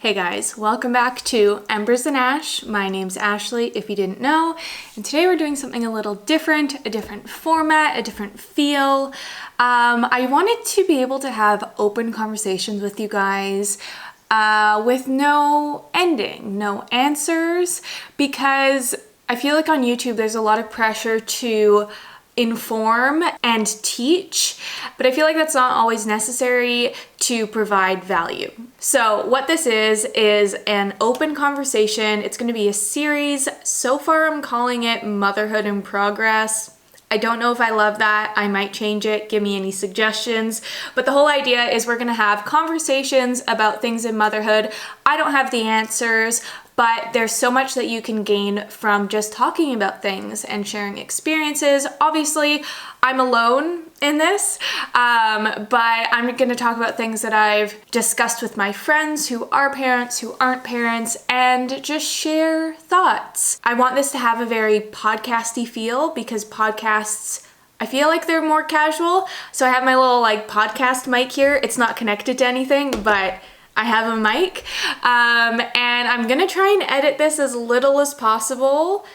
Hey guys, welcome back to Embers and Ash. My name's Ashley, if you didn't know, and today we're doing something a little different, a different format, a different feel. I wanted to be able to have open conversations with you guys with no ending, no answers, because I feel like on YouTube there's a lot of pressure to inform and teach, but I feel like that's not always necessary to provide value. So what this is an open conversation. It's going to be a series. So far I'm calling it Motherhood in Progress. I don't know if I love that. I might change it. Give me any suggestions. But the whole idea is we're going to have conversations about things in motherhood. I don't have the answers, but there's so much that you can gain from just talking about things and sharing experiences. Obviously, I'm alone in this, but I'm going to talk about things that I've discussed with my friends who are parents, who aren't parents, and just share thoughts. I want this to have a very podcasty feel because podcasts, I feel like they're more casual. So I have my little podcast mic here. It's not connected to anything, but I have a mic, and I'm gonna try and edit this as little as possible,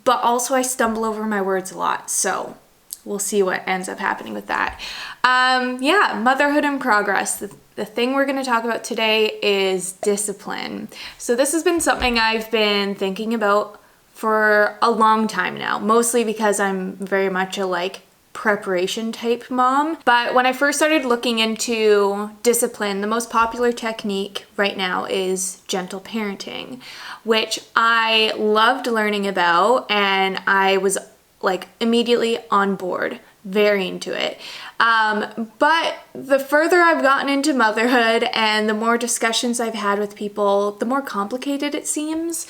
but also I stumble over my words a lot, so we'll see what ends up happening with that. Motherhood in progress. The thing we're gonna talk about today is discipline. So this has been something I've been thinking about for a long time now, mostly because I'm very much a preparation type mom. But when I first started looking into discipline, the most popular technique right now is gentle parenting, which I loved learning about, and I was immediately on board, very into it. But the further I've gotten into motherhood and the more discussions I've had with people, the more complicated it seems.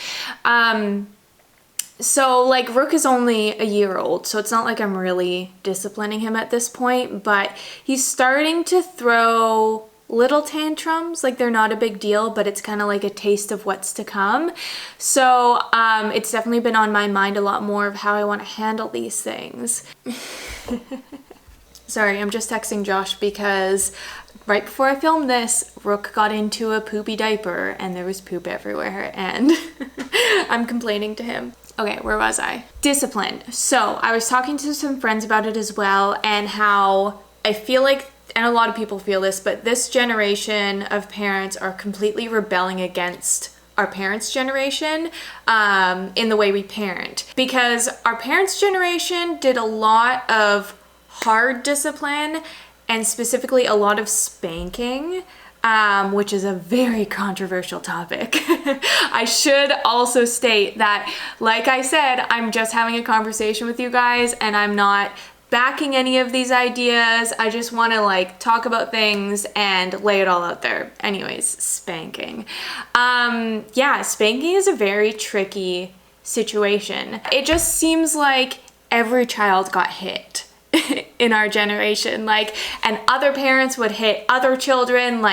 So Rook is only a year old, so it's not like I'm really disciplining him at this point, but he's starting to throw little tantrums. They're not a big deal, but it's kind of like a taste of what's to come. So it's definitely been on my mind a lot more of how I want to handle these things. Sorry, I'm just texting Josh because right before I filmed this, Rook got into a poopy diaper and there was poop everywhere, and I'm complaining to him. Okay, where was I? Discipline. So I was talking to some friends about it as well, and how I feel like, and a lot of people feel this, but this generation of parents are completely rebelling against our parents' generation in the way we parent. Because our parents' generation did a lot of hard discipline, and specifically a lot of spanking, which is a very controversial topic. I should also state that, like I said, I'm just having a conversation with you guys, and I'm not backing any of these ideas. I just want to talk about things and lay it all out there. Anyways, spanking. Spanking is a very tricky situation. It just seems like every child got hit in our generation, and other parents would hit other children.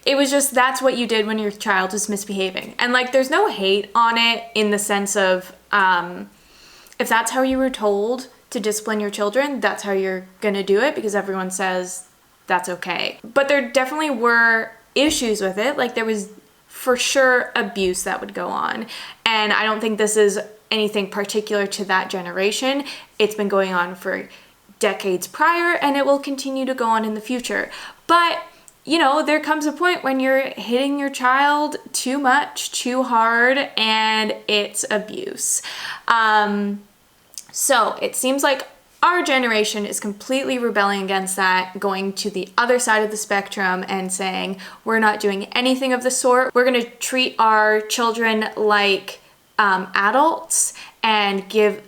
It was just, that's what you did when your child was misbehaving. And there's no hate on it in the sense of, if that's how you were told to discipline your children, that's how you're gonna do it because everyone says that's okay. But there definitely were issues with it. There was for sure abuse that would go on. And I don't think this is anything particular to that generation. It's been going on for decades prior, and it will continue to go on in the future. But there comes a point when you're hitting your child too much, too hard, and it's abuse. So it seems like our generation is completely rebelling against that, going to the other side of the spectrum and saying, we're not doing anything of the sort. We're going to treat our children like adults and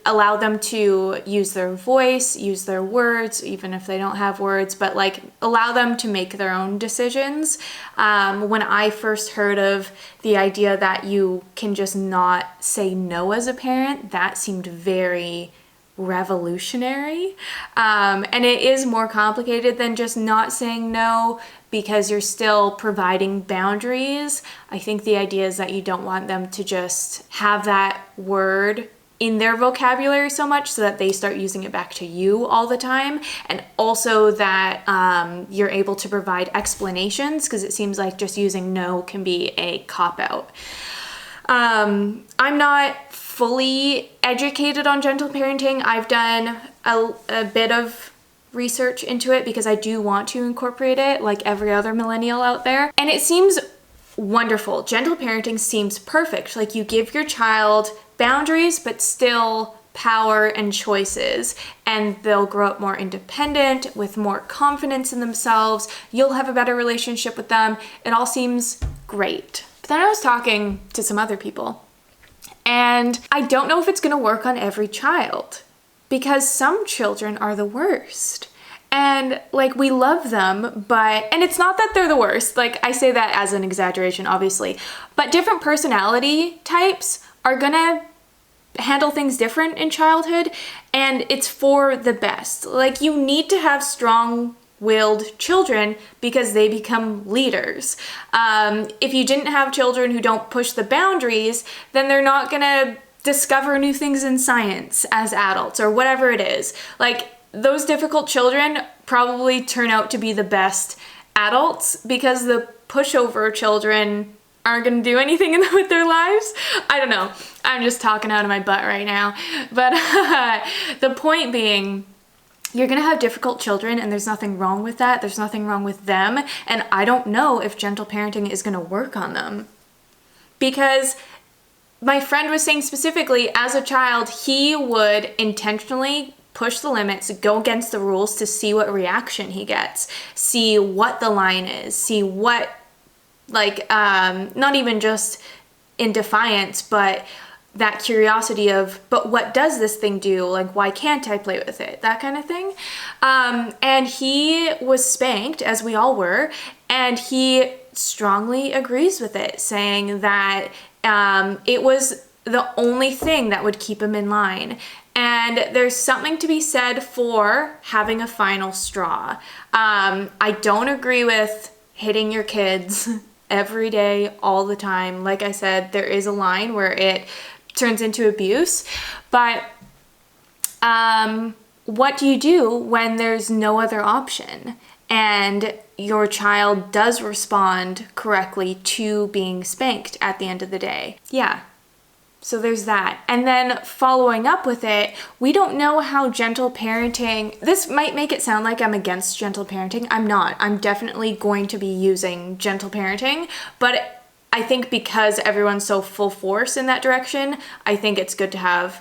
allow them to use their voice, use their words, even if they don't have words, but allow them to make their own decisions. When I first heard of the idea that you can just not say no as a parent, that seemed very revolutionary. And it is more complicated than just not saying no, because you're still providing boundaries. I think the idea is that you don't want them to just have that word in their vocabulary so much so that they start using it back to you all the time. And also that you're able to provide explanations, because it seems like just using no can be a cop-out. I'm not fully educated on gentle parenting. I've done a bit of research into it because I do want to incorporate it like every other millennial out there. And it seems wonderful. Gentle parenting seems perfect. Like, you give your child boundaries, but still power and choices, and they'll grow up more independent with more confidence in themselves. You'll have a better relationship with them. It all seems great. But then I was talking to some other people, and I don't know if it's going to work on every child, because some children are the worst. And like, we love them, and it's not that they're the worst. Like, I say that as an exaggeration, obviously, but different personality types are gonna handle things different in childhood, and it's for the best. Like, you need to have strong-willed children because they become leaders. If you didn't have children who don't push the boundaries, then they're not gonna discover new things in science as adults or whatever it is. Like, those difficult children probably turn out to be the best adults because the pushover children aren't going to do anything with their lives. I don't know. I'm just talking out of my butt right now. But the point being, you're going to have difficult children, and there's nothing wrong with that. There's nothing wrong with them. And I don't know if gentle parenting is going to work on them. Because my friend was saying specifically, as a child, he would intentionally push the limits, go against the rules to see what reaction he gets, see what the line is, see what, like, not even just in defiance, but that curiosity of, but what does this thing do? Like, why can't I play with it? That kind of thing. And he was spanked, as we all were, and he strongly agrees with it, saying that it was the only thing that would keep him in line. And there's something to be said for having a final straw. I don't agree with hitting your kids every day, all the time. Like I said, there is a line where it turns into abuse. But what do you do when there's no other option and your child does respond correctly to being spanked at the end of the day? Yeah. So there's that. And then following up with it, we don't know how gentle parenting, this might make it sound like I'm against gentle parenting. I'm not. I'm definitely going to be using gentle parenting, but I think because everyone's so full force in that direction, I think it's good to have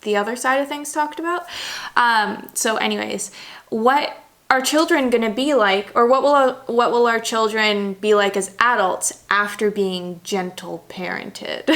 the other side of things talked about. So anyways, what are children going to be like, or what will our children be like as adults after being gentle parented?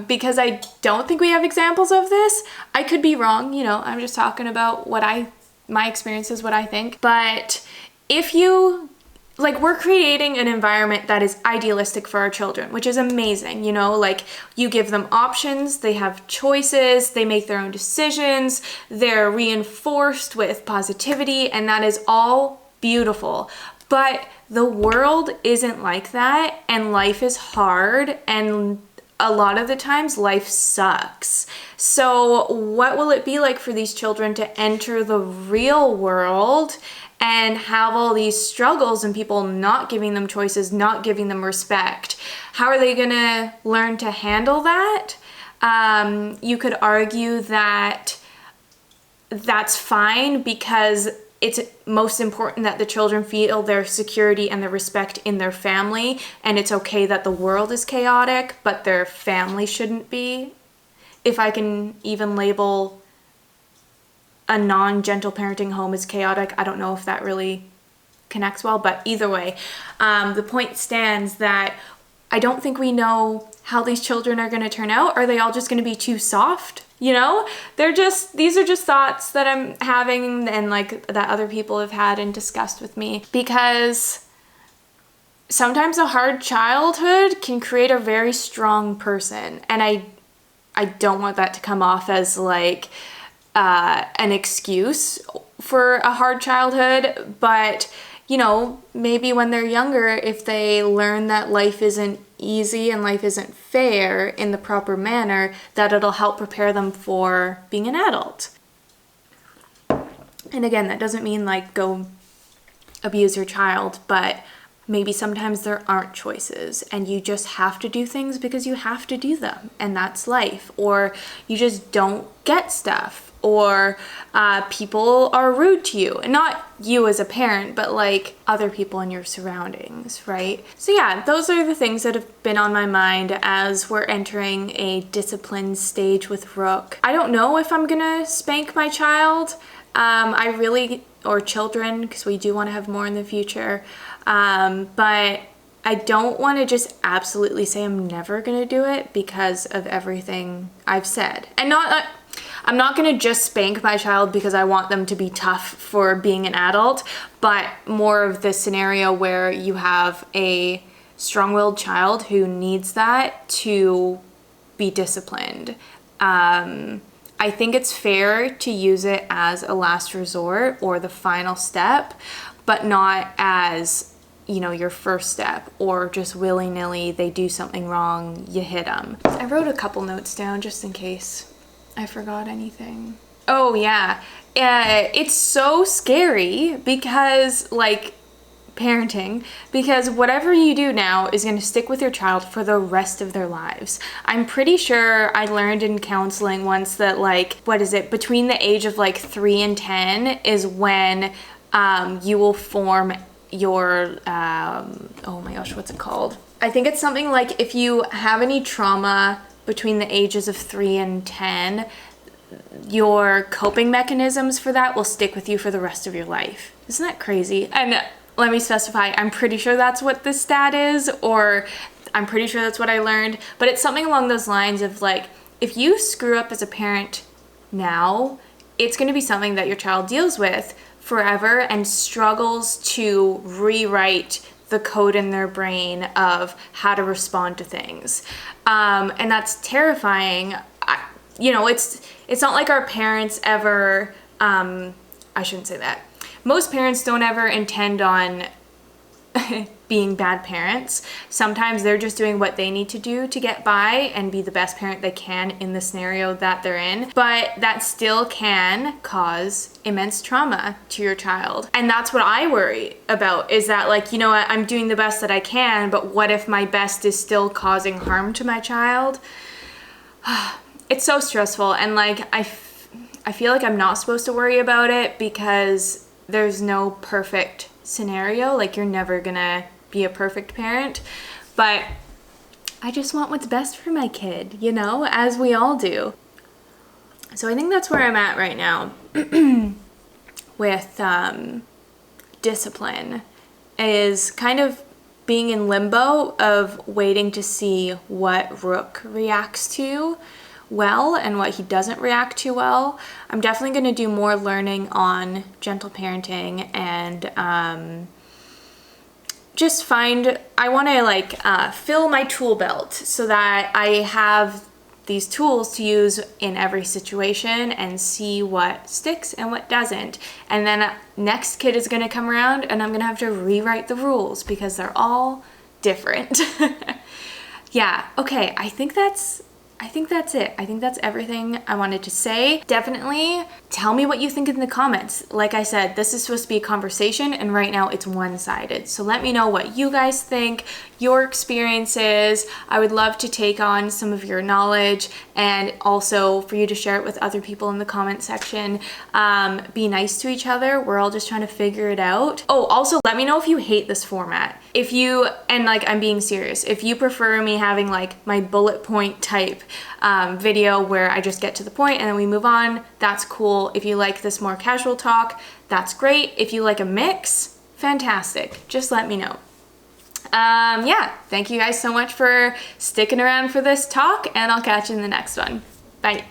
Because I don't think we have examples of this. I could be wrong, I'm just talking about my experience is what I think. But if you, like, we're creating an environment that is idealistic for our children, which is amazing, like, you give them options, they have choices, they make their own decisions, they're reinforced with positivity, and that is all beautiful. But the world isn't like that, and life is hard, and a lot of the times life sucks. So what will it be like for these children to enter the real world and have all these struggles and people not giving them choices, not giving them respect? How are they gonna learn to handle that? You could argue that that's fine because it's most important that the children feel their security and their respect in their family, and it's okay that the world is chaotic, but their family shouldn't be. If I can even label a non-gentle parenting home as chaotic, I don't know if that really connects well, but either way, the point stands that I don't think we know how these children are going to turn out. Are they all just going to be too soft? These are just thoughts that I'm having and like that other people have had and discussed with me, because sometimes a hard childhood can create a very strong person. And I don't want that to come off as like an excuse for a hard childhood, but you know, maybe when they're younger, if they learn that life isn't easy and life isn't fair in the proper manner, that it'll help prepare them for being an adult. And again, that doesn't mean like go abuse your child, but maybe sometimes there aren't choices and you just have to do things because you have to do them, and that's life. Or you just don't get stuff, or people are rude to you, and not you as a parent, but like other people in your surroundings, right? So yeah, those are the things that have been on my mind as we're entering a discipline stage with Rook. I don't know if I'm gonna spank my child. Or children, because we do want to have more in the future. But I don't want to just absolutely say I'm never going to do it because of everything I've said. And I'm not going to just spank my child because I want them to be tough for being an adult, but more of this scenario where you have a strong-willed child who needs that to be disciplined. I think it's fair to use it as a last resort or the final step, but not as, you know, your first step, or just willy-nilly they do something wrong, you hit them. I wrote a couple notes down just in case I forgot anything. Oh yeah, it's so scary because like parenting, because whatever you do now is going to stick with your child for the rest of their lives. I'm pretty sure I learned in counseling once that like, what is it, between the age of like 3 and 10 is when you will form your, oh my gosh, what's it called? I think it's something like if you have any trauma between the ages of 3 and 10, your coping mechanisms for that will stick with you for the rest of your life. Isn't that crazy? And let me specify, I'm pretty sure that's what this stat is, or I'm pretty sure that's what I learned, but it's something along those lines of like, if you screw up as a parent now, it's going to be something that your child deals with forever and struggles to rewrite the code in their brain of how to respond to things. And that's terrifying. You know, it's not like our parents ever, I shouldn't say that. Most parents don't ever intend on being bad parents. Sometimes they're just doing what they need to do to get by and be the best parent they can in the scenario that they're in. But that still can cause immense trauma to your child. And that's what I worry about, is that like, you know what, I'm doing the best that I can, but what if my best is still causing harm to my child? It's so stressful. And like, I feel like I'm not supposed to worry about it because there's no perfect scenario. Like, you're never gonna be a perfect parent, but I just want what's best for my kid, you know, as we all do. So I think that's where I'm at right now with discipline, is kind of being in limbo of waiting to see what Rook reacts to well and what he doesn't react to well. I'm definitely going to do more learning on gentle parenting and just I want to like fill my tool belt so that I have these tools to use in every situation and see what sticks and what doesn't. And then next kid is going to come around and I'm going to have to rewrite the rules because they're all different. Yeah, okay, I think that's it. I think that's everything I wanted to say. Definitely tell me what you think in the comments. Like I said, this is supposed to be a conversation and right now it's one-sided. So let me know what you guys think, your experiences. I would love to take on some of your knowledge and also for you to share it with other people in the comment section. Be nice to each other. We're all just trying to figure it out. Oh, also let me know if you hate this format. And like, I'm being serious, if you prefer me having like my bullet point type video where I just get to the point and then we move on, that's cool. If you like this more casual talk, that's great. If you like a mix, fantastic. Just let me know. Yeah, thank you guys so much for sticking around for this talk, and I'll catch you in the next one. Bye.